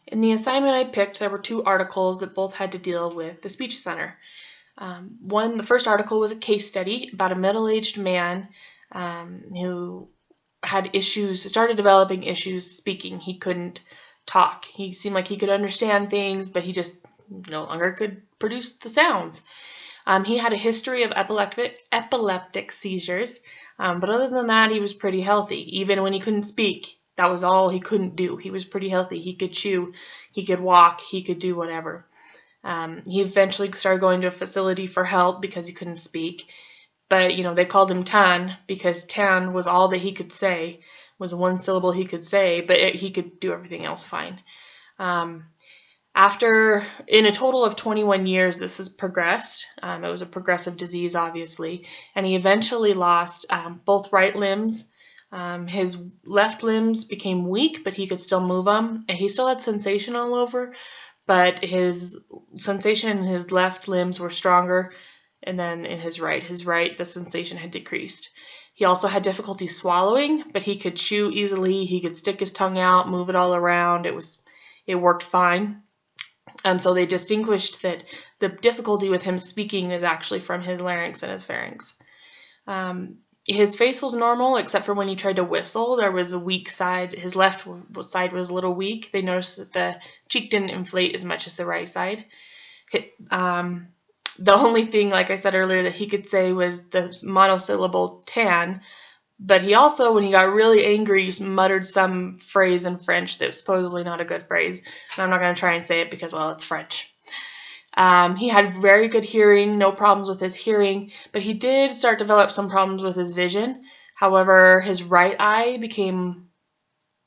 In the assignment I picked, there were 2 articles that both had to deal with the speech center. The first article was a case study about a middle-aged man who had issues, started developing issues speaking. He couldn't talk. He seemed like he could understand things, but he just no longer could produce the sounds. He had a history of epileptic seizures, but other than that, he was pretty healthy. Even when he couldn't speak, that was all he couldn't do. He was pretty healthy. He could chew, he could walk, he could do whatever. He eventually started going to a facility for help because he couldn't speak. But, they called him Tan because Tan was all that he could say, was one syllable he could say, but he could do everything else fine. In a total of 21 years, this has progressed. It was a progressive disease, obviously, and he eventually lost both right limbs. His left limbs became weak, but he could still move them, and he still had sensation all over, but his sensation in his left limbs were stronger, and then in his right, the sensation had decreased. He also had difficulty swallowing, but he could chew easily. He could stick his tongue out, move it all around. It worked fine. So they distinguished that the difficulty with him speaking is actually from his larynx and his pharynx. His face was normal, except for when he tried to whistle. There was a weak side. His left side was a little weak. They noticed that the cheek didn't inflate as much as the right side. The only thing, like I said earlier, that he could say was the monosyllable tan. But he also, when he got really angry, muttered some phrase in French that was supposedly not a good phrase. And I'm not going to try and say it because, well, it's French. He had very good hearing, no problems with his hearing, but he did start to develop some problems with his vision. However, his right eye became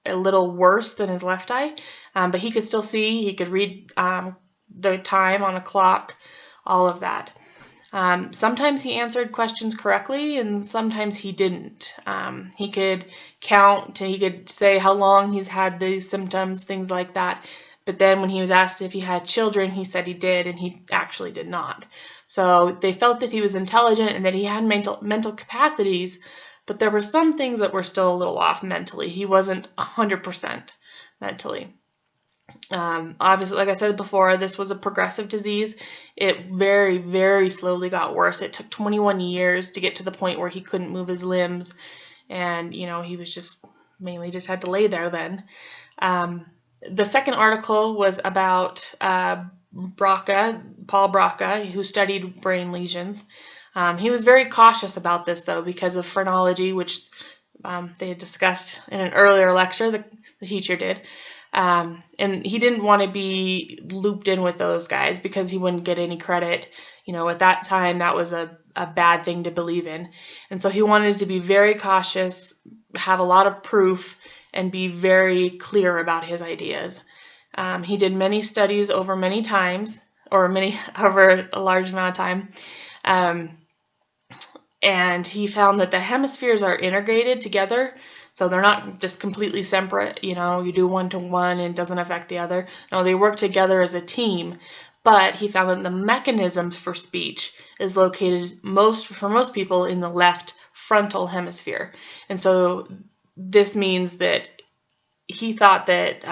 a little worse than his left eye, but he could still see. He could read the time on a clock, all of that. Sometimes he answered questions correctly, and sometimes he didn't. He could count, he could say how long he's had these symptoms, things like that. But then when he was asked if he had children, he said he did, and he actually did not. So they felt that he was intelligent and that he had mental capacities, but there were some things that were still a little off mentally. He wasn't 100% mentally. Obviously, like I said before, this was a progressive disease. It very, very slowly got worse. It took 21 years to get to the point where he couldn't move his limbs, and he was mainly just had to lay there then. The second article was about Paul Braca, who studied brain lesions. He was very cautious about this, though, because of phrenology, which they had discussed in an earlier lecture, the teacher did. And he didn't want to be looped in with those guys because he wouldn't get any credit. At that time, that was a bad thing to believe in. And so he wanted to be very cautious, have a lot of proof, and be very clear about his ideas. He did many studies over many times, over a large amount of time. And he found that the hemispheres are integrated together. So they're not just completely separate, you do one to one and it doesn't affect the other. No, they work together as a team. But he found that the mechanisms for speech is located for most people in the left frontal hemisphere. And so this means that he thought that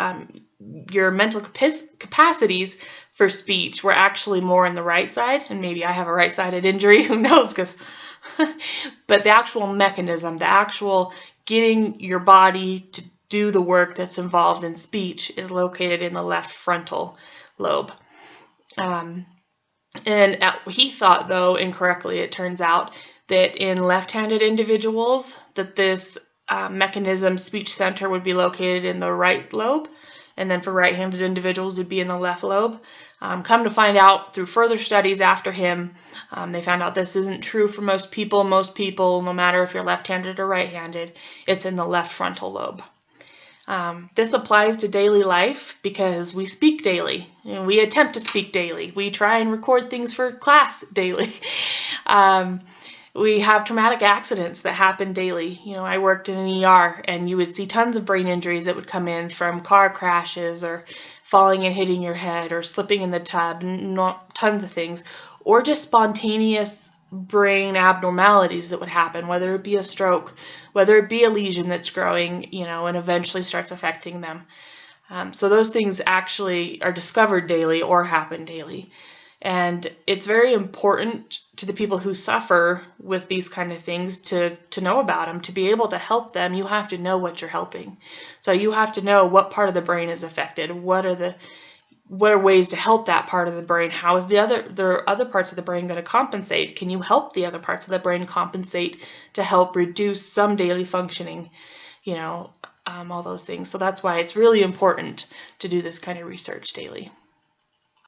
your mental capacities for speech were actually more in the right side. And maybe I have a right-sided injury, who knows? But the actual mechanism, the actual getting your body to do the work that's involved in speech is located in the left frontal lobe. He thought, though, incorrectly, it turns out, that in left-handed individuals, that this mechanism, speech center, would be located in the right lobe, and then for right-handed individuals, it would be in the left lobe. Come to find out through further studies after him, they found out this isn't true for most people. Most people, no matter if you're left-handed or right-handed, it's in the left frontal lobe. This applies to daily life because we speak daily. We attempt to speak daily. We try and record things for class daily. We have traumatic accidents that happen daily. I worked in an ER, and you would see tons of brain injuries that would come in from car crashes or falling and hitting your head or slipping in the tub, tons of things, or just spontaneous brain abnormalities that would happen, whether it be a stroke, whether it be a lesion that's growing, and eventually starts affecting them. So those things actually are discovered daily or happen daily. And it's very important to the people who suffer with these kind of things to know about them, to be able to help them. You have to know what you're helping. So you have to know what part of the brain is affected. What are ways to help that part of the brain? How is the other parts of the brain going to compensate? Can you help the other parts of the brain compensate to help reduce some daily functioning? All those things. So that's why it's really important to do this kind of research daily.